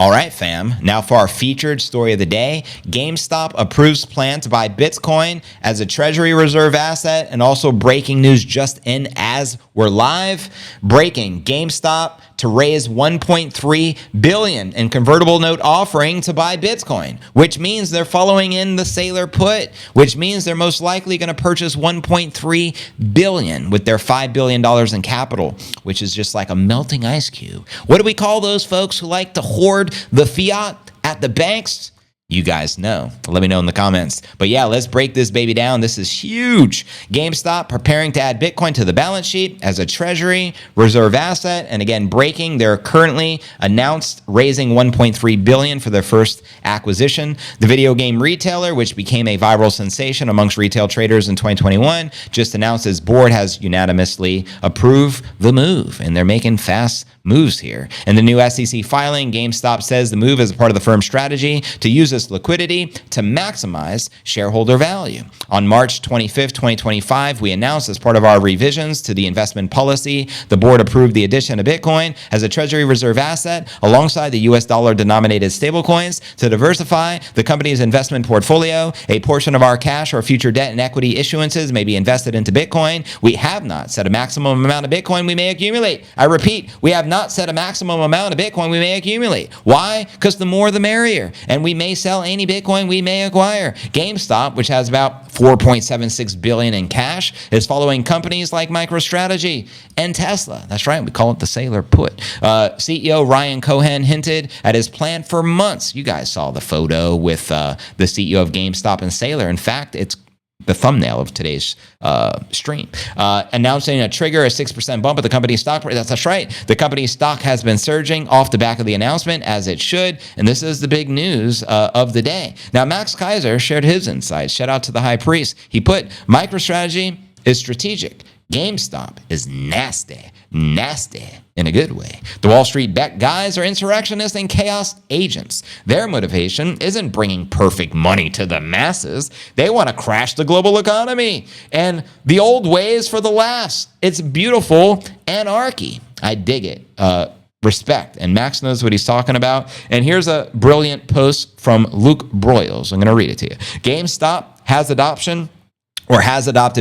All right, fam. Now for our featured story of the day. GameStop approves plan to buy Bitcoin as a Treasury reserve asset, and also breaking news just in as we're live. Breaking: GameStop to raise $1.3 billion in convertible note offering to buy Bitcoin, which means they're following in the Saylor put, which means they're most likely going to purchase $1.3 billion with their $5 billion in capital, which is just like a melting ice cube. What do we call those folks who like to hoard the fiat at the banks? You guys know. Let me know in the comments. But yeah, let's break this baby down. This is huge. GameStop preparing to add Bitcoin to the balance sheet as a Treasury reserve asset. And again, breaking, they're currently announced raising $1.3 billion for their first acquisition. The video game retailer, which became a viral sensation amongst retail traders in 2021, just announced its board has unanimously approved the move. And they're making fast moves here. In the new SEC filing, GameStop says the move is a part of the firm's strategy to use this liquidity to maximize shareholder value. On March 25th, 2025, we announced as part of our revisions to the investment policy, the board approved the addition of Bitcoin as a Treasury reserve asset alongside the US dollar denominated stablecoins to diversify the company's investment portfolio. A portion of our cash or future debt and equity issuances may be invested into Bitcoin. We have not set a maximum amount of Bitcoin we may accumulate. I repeat, we have not set a maximum amount of Bitcoin we may accumulate. Why? Because the more the merrier. And we may sell any Bitcoin we may acquire. GameStop, which has about $4.76 billion in cash, is following companies like MicroStrategy and Tesla. That's right, we call it the Saylor put. CEO Ryan Cohen hinted at his plan for months. You guys saw the photo with the CEO of GameStop and Saylor. In fact, it's the thumbnail of today's stream, announcing a 6% bump of the company's stock price. That's right. The company's stock has been surging off the back of the announcement, as it should. And this is the big news of the day. Now, Max Kaiser shared his insights. Shout out to the high priest. He put, MicroStrategy is strategic. GameStop is nasty in a good way. The Wall Street guys are insurrectionists and chaos agents. Their motivation isn't bringing perfect money to the masses. They want to crash the global economy. And the old ways for the laughs. It's beautiful anarchy. I dig it. Respect. And Max knows what he's talking about. And here's a brilliant post from Luke Broyles. I'm going to read it to you. GameStop has adopted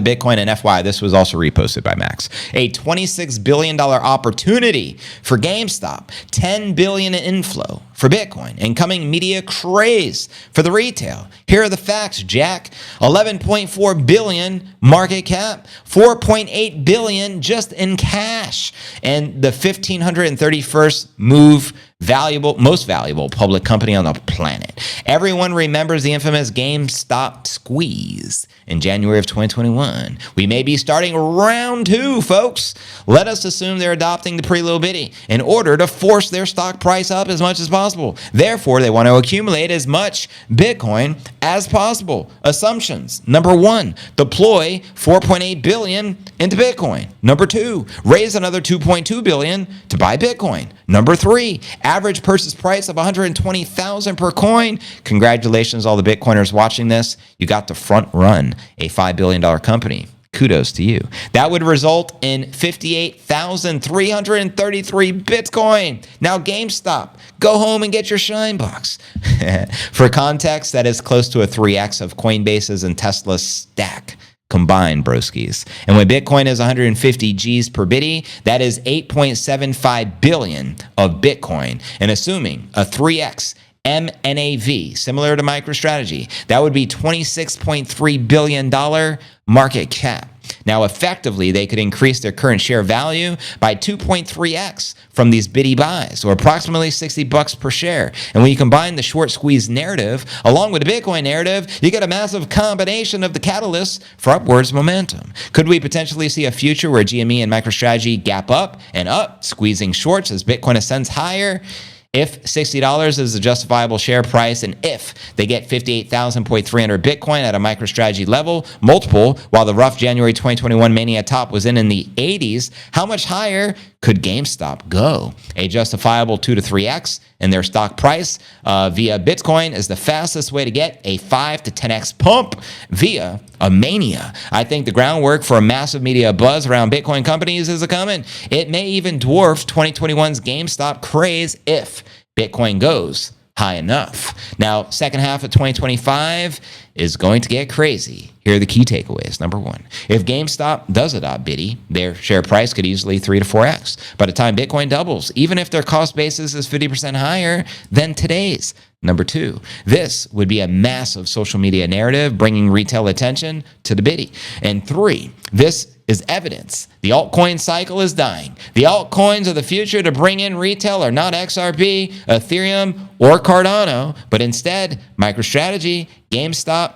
Bitcoin, and FYI, this was also reposted by Max. A $26 billion opportunity for GameStop, $10 billion in inflow for Bitcoin, incoming media craze for the retail. Here are the facts, Jack. $11.4 billion market cap, $4.8 billion just in cash, and the 1,531st most valuable public company on the planet. Everyone remembers the infamous GameStop squeeze in January of 2021. We may be starting round 2, folks. Let us assume they're adopting the pre-low bidding in order to force their stock price up as much as possible. Therefore, they want to accumulate as much Bitcoin as possible. Assumptions. Number 1, deploy $4.8 billion into Bitcoin. Number 2, raise another $2.2 billion to buy Bitcoin. Number 3, average purchase price of $120,000 per coin. Congratulations, all the Bitcoiners watching this. You got to front run a $5 billion company. Kudos to you. That would result in 58,333 Bitcoin. Now, GameStop, go home and get your shine box. For context, that is close to a 3x of Coinbase's and Tesla's stack combined, broskies. And when Bitcoin is 150 G's per bitty, that is 8.75 billion of Bitcoin. And assuming a 3x MNAV, similar to MicroStrategy, that would be $26.3 billion market cap. Now, effectively, they could increase their current share value by 2.3x from these bitty buys, or approximately $60 per share. And when you combine the short squeeze narrative along with the Bitcoin narrative, you get a massive combination of the catalysts for upwards momentum. Could we potentially see a future where GME and MicroStrategy gap up and up, squeezing shorts as Bitcoin ascends higher? If $60 is a justifiable share price, and if they get 58,300 Bitcoin at a MicroStrategy level, multiple, while the rough January 2021 mania top was in the 80s, how much higher could GameStop go? A justifiable 2 to 3x in their stock price via Bitcoin is the fastest way to get a 5 to 10x pump via a mania. I think the groundwork for a massive media buzz around Bitcoin companies is a coming. It may even dwarf 2021's GameStop craze if Bitcoin goes high enough. Now, second half of 2025 is going to get crazy. Here are the key takeaways. Number one, if GameStop does adopt Biddy, their share price could easily 3 to 4x. By the time Bitcoin doubles, even if their cost basis is 50% higher than today's. Number two, this would be a massive social media narrative bringing retail attention to the Biddy. And three, this is evidence. The altcoin cycle is dying. The altcoins of the future to bring in retail are not XRP, Ethereum, or Cardano, but instead MicroStrategy, GameStop,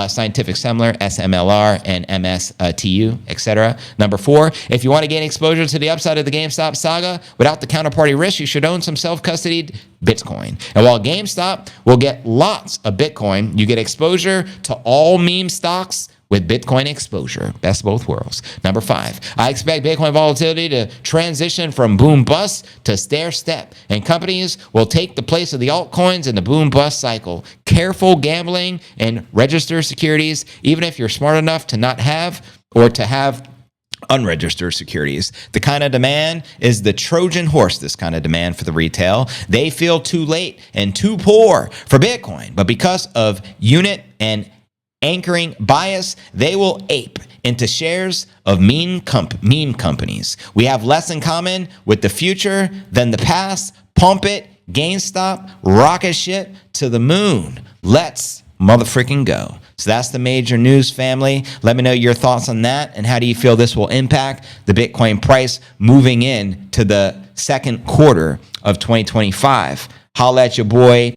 Scientific Similar, SMLR, and MSTU, etc. Number four, if you want to gain exposure to the upside of the GameStop saga without the counterparty risk, you should own some self-custodied Bitcoin. And while GameStop will get lots of Bitcoin, you get exposure to all meme stocks with Bitcoin exposure. Best of both worlds. Number five, I expect Bitcoin volatility to transition from boom bust to stair step, and companies will take the place of the altcoins in the boom bust cycle. Careful gambling and register securities, even if you're smart enough to not have or to have unregistered securities. The kind of demand is the Trojan horse, this kind of demand for the retail. They feel too late and too poor for Bitcoin, but because of unit and anchoring bias, they will ape into shares of meme companies. We have less in common with the future than the past. Pump it, GameStop, rocket ship to the moon. Let's motherfucking go. So that's the major news, family. Let me know your thoughts on that, and how do you feel this will impact the Bitcoin price moving in to the second quarter of 2025. Holla at your boy.